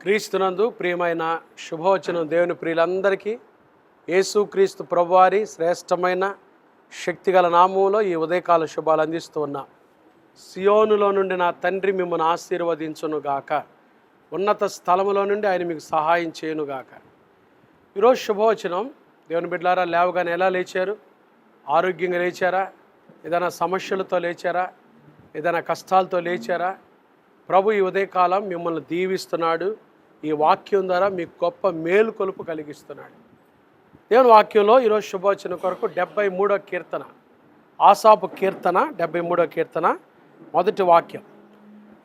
క్రీస్తునందు ప్రియమైన శుభవచనం దేవుని ప్రియులందరికీ యేసుక్రీస్తు ప్రభువారి శ్రేష్టమైన శక్తిగల నామములో ఈ ఉదయకాల శుభాలు అందిస్తూ ఉన్నాం. సియోనులో నుండి నా తండ్రి మిమ్మల్ని ఆశీర్వదించునుగాక, ఉన్నత స్థలములో నుండి ఆయన మీకు సహాయం చేయునుగాక. ఈరోజు శుభవచనం, దేవుని బిడ్డలారా, లేవగానే ఎలా లేచారు? ఆరోగ్యంగా లేచారా? ఏదైనా సమస్యలతో లేచారా? ఏదైనా కష్టాలతో లేచారా? ప్రభు ఈ ఉదయకాలం మిమ్మల్ని దీవిస్తున్నాడు. ఈ వాక్యం ద్వారా మీకు గొప్ప మేలు కొలుపు కలిగిస్తున్నాడు. దేవుని వాక్యంలో ఈరోజు శుభవచనం కొరకు 73వ కీర్తన, ఆసాపు కీర్తన 73వ కీర్తన మొదటి వాక్యం.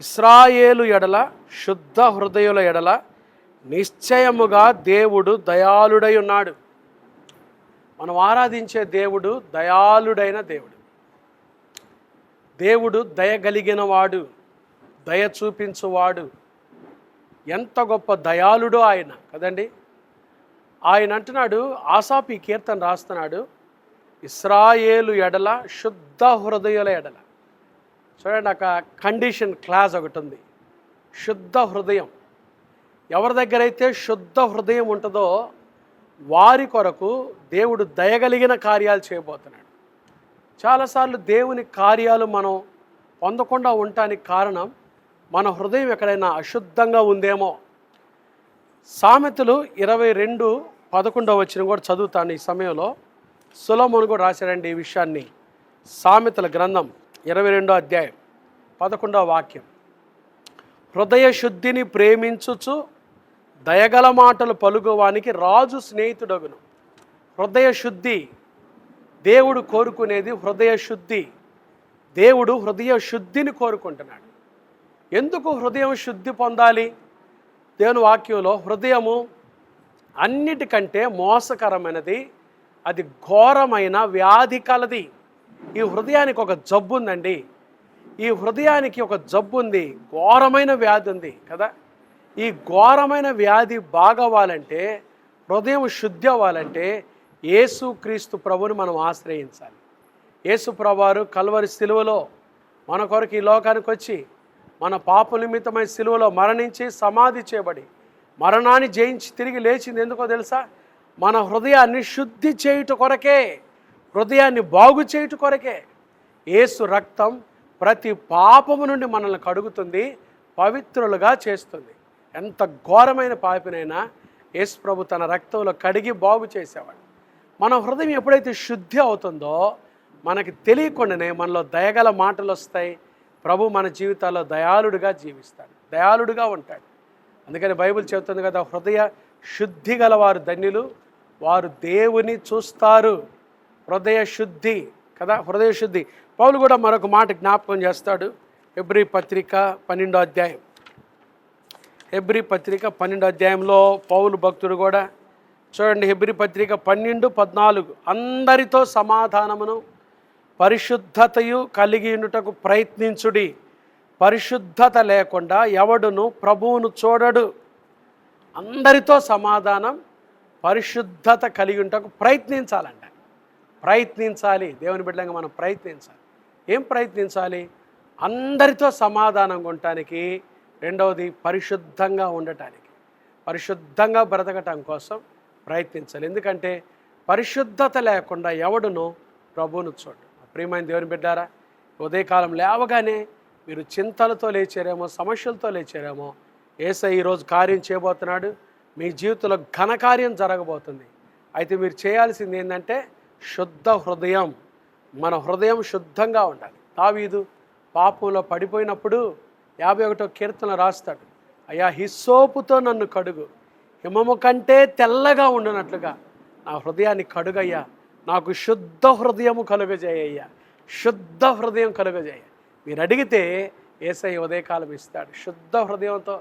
ఇశ్రాయేలు ఎడల శుద్ధ హృదయుల ఎడల నిశ్చయముగా దేవుడు దయాళుడై ఉన్నాడు. మనం ఆరాధించే దేవుడు దయాళుడైన దేవుడు. దేవుడు దయగలిగిన వాడు, దయ చూపించువాడు. ఎంత గొప్ప దయాళుడో ఆయన కదండి. ఆయన అంటున్నాడు, ఆసాపు ఈ కీర్తన రాస్తున్నాడు, ఇశ్రాయేలు ఎడల శుద్ధ హృదయుల ఎడల. చూడండి, ఒక కండిషన్ క్లాస్ ఒకటి ఉంది. శుద్ధ హృదయం. ఎవరి దగ్గర అయితే శుద్ధ హృదయం ఉంటుందో వారి కొరకు దేవుడు దయగలిగిన కార్యాలు చేయబోతున్నాడు. చాలాసార్లు దేవుని కార్యాలు మనం పొందకుండా ఉండటానికి కారణం మన హృదయం ఎక్కడైనా అశుద్ధంగా ఉందేమో. సామెతలు 22:11 కూడా చదువుతాను ఈ సమయంలో. సొలొమోను కూడా రాశారండి ఈ విషయాన్ని. సామెతల గ్రంథం 22వ అధ్యాయం 11వ వాక్యం. హృదయ శుద్ధిని ప్రేమించుచు దయగల మాటలు పలుకువానికి రాజు స్నేహితుడగును. హృదయ శుద్ధి దేవుడు కోరుకునేది. హృదయ శుద్ధి, దేవుడు హృదయ శుద్ధిని కోరుకుంటున్నాడు. ఎందుకు హృదయం శుద్ధి పొందాలి? దేవుని వాక్యంలో హృదయము అన్నిటికంటే మోసకరమైనది, అది ఘోరమైన వ్యాధి కలది. ఈ హృదయానికి ఒక జబ్బు ఉందండి. ఈ హృదయానికి ఒక జబ్బు ఉంది, ఘోరమైన వ్యాధి ఉంది కదా. ఈ ఘోరమైన వ్యాధి బాగవ్వాలంటే, హృదయం శుద్ధి అవ్వాలంటే యేసుక్రీస్తు ప్రభుని మనం ఆశ్రయించాలి. యేసు ప్రభువారు కల్వరి సిలువలో మన కొరకు ఈ లోకానికి వచ్చి మన పాప నిమిత్తమైన సిలువలో మరణించి సమాధి చేయబడి మరణాన్ని జయించి తిరిగి లేచింది ఎందుకో తెలుసా? మన హృదయాన్ని శుద్ధి చేయుట కొరకే, హృదయాన్ని బాగు చేయుట కొరకే. యేసు రక్తం ప్రతి పాపము నుండి మనల్ని కడుగుతుంది, పవిత్రులుగా చేస్తుంది. ఎంత ఘోరమైన పాపినైనా యేసు ప్రభు తన రక్తంలో కడిగి బాగు చేసేవాడు. మన హృదయం ఎప్పుడైతే శుద్ధి అవుతుందో మనకి తెలియకుండానే మనలో దయగల మాటలు వస్తాయి. ప్రభు మన జీవితాల్లో దయాళుడిగా జీవిస్తాడు, దయాళుడిగా ఉంటాడు. అందుకని బైబిల్ చెబుతుంది కదా, హృదయ శుద్ధి గలవారు ధన్యులు, వారు దేవుని చూస్తారు. హృదయ శుద్ధి కదా, హృదయ శుద్ధి. పౌలు కూడా మరొక మాట జ్ఞాపకం చేస్తాడు. హెబ్రీ పత్రిక 12వ అధ్యాయం. హెబ్రీ పత్రిక 12వ అధ్యాయంలో పౌలు భక్తుడు కూడా చూడండి. హెబ్రీ పత్రిక 12:14. అందరితో సమాధానమును పరిశుద్ధతయు కలిగి ఉండుటకు ప్రయత్నించుడి. పరిశుద్ధత లేకుండా ఎవడును ప్రభువును చూడడు. అందరితో సమాధానం, పరిశుద్ధత కలిగి ఉంటకు ప్రయత్నించాలంట. ప్రయత్నించాలి. దేవుని బిడ్డలంగా మనం ప్రయత్నించాలి. ఏం ప్రయత్నించాలి? అందరితో సమాధానంగా ఉండటానికి. రెండవది పరిశుద్ధంగా ఉండటానికి, పరిశుద్ధంగా బ్రతకటం కోసం ప్రయత్నించాలి. ఎందుకంటే పరిశుద్ధత లేకుండా ఎవడును ప్రభువును చూడు. ప్రియమైన దేవుని బిడ్డారా, ఉదయకాలం లేవగానే మీరు చింతలతో లేచారేమో, సమస్యలతో లేచారేమో. యేసయ్య ఈరోజు కార్యం చేయబోతున్నాడు. మీ జీవితంలో ఘనకార్యం జరగబోతుంది. అయితే మీరు చేయాల్సింది ఏంటంటే శుద్ధ హృదయం. మన హృదయం శుద్ధంగా ఉండాలి. దావీదు పాపంలో పడిపోయినప్పుడు 51వ కీర్తన రాస్తాడు, అయ్యా హిస్సోపుతో నన్ను కడుగు, హిమము కంటే తెల్లగా ఉండునట్లుగా నా హృదయాన్ని కడుగయ్యా, నాకు శుద్ధ హృదయము కలుగజేయ్యా, శుద్ధ హృదయం కలుగజేయ. మీరు అడిగితే యేసయ్య ఉదయకాలం ఇస్తాడు. శుద్ధ హృదయంతో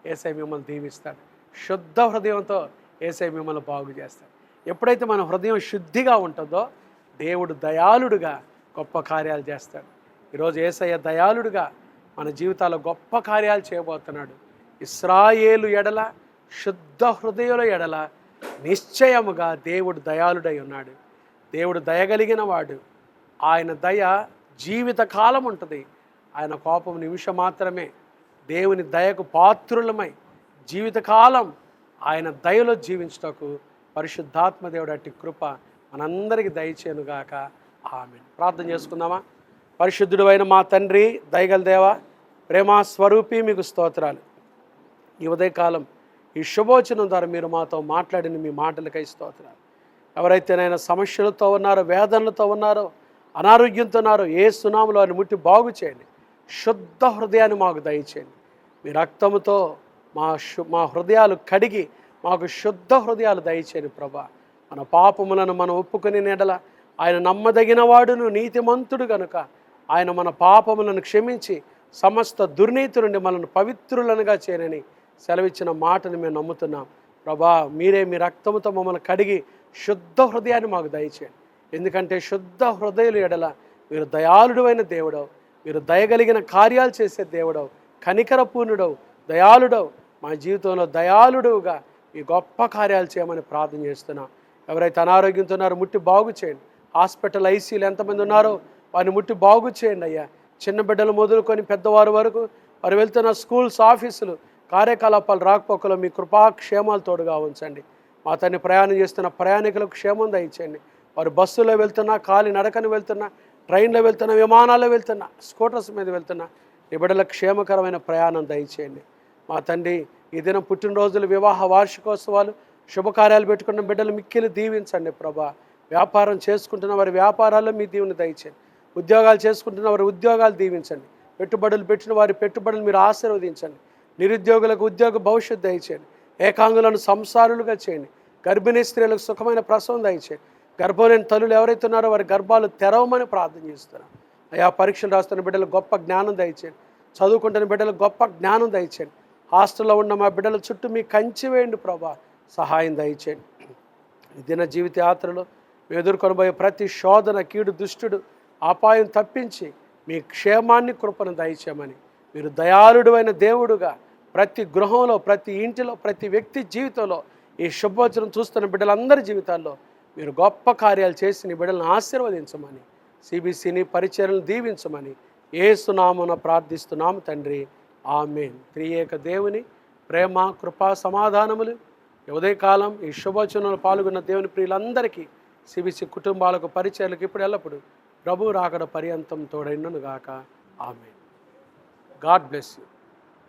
యేసయ్య మిమ్మల్ని దీవిస్తాడు. శుద్ధ హృదయంతో యేసయ్య మిమ్మల్ని బాగు చేస్తాడు. ఎప్పుడైతే మన హృదయం శుద్ధిగా ఉంటుందో దేవుడు దయాళుడుగా గొప్ప కార్యాలు చేస్తాడు. ఈరోజు యేసయ్య దయాళుడుగా మన జీవితాల్లో గొప్ప కార్యాలు చేయబోతున్నాడు. ఇశ్రాయేలు ఎడల శుద్ధ హృదయుల ఎడల నిశ్చయముగా దేవుడు దయాళుడై ఉన్నాడు. దేవుడు దయగలిగిన వాడు. ఆయన దయ జీవిత కాలం ఉంటుంది, ఆయన కోపం నిమిషం మాత్రమే. దేవుని దయకు పాత్రులమై జీవితకాలం ఆయన దయలో జీవించుటకు పరిశుద్ధాత్మ దేవుడు అట్టి కృప మనందరికీ దయచేయునుగాక. ఆమేన్. ప్రార్థన చేసుకుందామా? పరిశుద్ధుడు అయిన మా తండ్రి, దయగల దేవా, ప్రేమా స్వరూపి, మీకు స్తోత్రాలు. ఈ ఉదయకాలం ఈ శుభోచనం ద్వారా మీరు మాతో మాట్లాడిన మీ మాటలకై స్తోత్రాలు. ఎవరైతేనైనా సమస్యలతో ఉన్నారో, వేదనలతో ఉన్నారో, అనారోగ్యంతో ఉన్నారో, ఏ సునాములో అని ముట్టి బాగు చేయండి. శుద్ధ హృదయాన్ని మాకు దయచేయండి. మీ రక్తముతో మా హృదయాలు కడిగి మాకు శుద్ధ హృదయాలు దయచేయండి ప్రభా. మన పాపములను మనం ఒప్పుకొని నెడల ఆయన నమ్మదగిన వాడును, నీతిమంతుడు గనుక ఆయన మన పాపములను క్షమించి సమస్త దుర్నీతి నుండి మనల్ని పవిత్రులనుగా చేయనని సెలవిచ్చిన మాటను మేము నమ్ముతున్నాం ప్రభా. మీరే మీ రక్తముతో మమ్మల్ని కడిగి శుద్ధ హృదయాన్ని మాకు దయచేయండి. ఎందుకంటే శుద్ధ హృదయుల ఎడల మీరు దయాళుడైన దేవుడవు, మీరు దయగలిగిన కార్యాలు చేసే దేవుడవు, కనికరపూర్ణుడవు, దయాళుడవు. మా జీవితంలో దయాళుడుగా ఈ గొప్ప కార్యాలు చేయమని ప్రార్థన చేస్తున్నాం. ఎవరైతే అనారోగ్యంతో ఉన్నారో ముట్టి బాగు చేయండి. హాస్పిటల్ ఐసీలు ఎంతమంది ఉన్నారో వారిని ముట్టి బాగు చేయండి అయ్యా. చిన్న బిడ్డలు మొదలుకొని పెద్దవారు వరకు వారు వెళ్తున్న స్కూల్స్, ఆఫీసులు, కార్యకలాపాలు రాకపోకలో మీ కృపాక్షేమాలు తోడుగా ఉంచండి. మా తండ్రి ప్రయాణం చేస్తున్న ప్రయాణికులకు క్షేమం దయచేయండి. వారు బస్సులో వెళ్తున్నా, కాలి నడకని వెళ్తున్నా, ట్రైన్లో వెళ్తున్నా, విమానాల్లో వెళ్తున్నా, స్కూటర్స్ మీద వెళ్తున్నా, ఈ బిడ్డలకు క్షేమకరమైన ప్రయాణం దయచేయండి. మా తండ్రి ఈ దినం పుట్టినరోజులు, వివాహ వార్షికోత్సవాలు, శుభకార్యాలు పెట్టుకున్న బిడ్డలు మిక్కిలి దీవించండి ప్రభా. వ్యాపారం చేసుకుంటున్న వారి వ్యాపారాల్లో మీ దీవెన దయచేయండి. ఉద్యోగాలు చేసుకుంటున్న వారి ఉద్యోగాలు దీవించండి. పెట్టుబడులు పెట్టిన వారి పెట్టుబడులు మీరు ఆశీర్వదించండి. నిరుద్యోగులకు ఉద్యోగ భవిష్యత్తు దయచేయండి. ఏకాంగులను సంసారులుగా చేయండి. గర్భిణీ స్త్రీలకు సుఖమైన ప్రసవం దయచేయండి. గర్భలేని తల్లులు ఎవరైతే ఉన్నారో వారి గర్భాలు తెరవమని ప్రార్థన చేస్తున్నాం అయ్యా. పరీక్షలు రాస్తున్న బిడ్డలకు గొప్ప జ్ఞానం దయచేయండి. చదువుకుంటున్న బిడ్డలకు గొప్ప జ్ఞానం దయచేయండి. హాస్టల్లో ఉన్న మా బిడ్డల చుట్టూ మీ కంచి వేయండి ప్రభా. సహాయం దయచేయండి. ఈ దిన జీవిత యాత్రలో మేము ఎదుర్కొనబోయే ప్రతి శోధన, కీడు, దుష్టుడు, అపాయం తప్పించి మీ క్షేమాన్ని, కృపను దయచేయమని మీరు దయాళుడైన దేవుడుగా ప్రతి గృహంలో, ప్రతి ఇంటిలో, ప్రతి వ్యక్తి జీవితంలో ఈ శుభవచనం చూస్తున్న బిడ్డలందరి జీవితాల్లో మీరు గొప్ప కార్యాలు చేసి నీ బిడ్డలను ఆశీర్వదించమని, సిబిసిని పరిచర్యలను దీవించమని యేసు నామమున ప్రార్థిస్తున్నాము తండ్రి. ఆమేన్. త్రియేక దేవుని ప్రేమ, కృపా, సమాధానములు ఉదయకాలం ఈ శుభవచనంలో పాల్గొన్న దేవుని ప్రియులందరికీ, సిబిసి కుటుంబాలకు, పరిచర్యలకు ఇప్పుడు ఎల్లప్పుడు ప్రభు రాకడ పర్యంతం తోడైనను గాక. ఆమేన్. God bless you.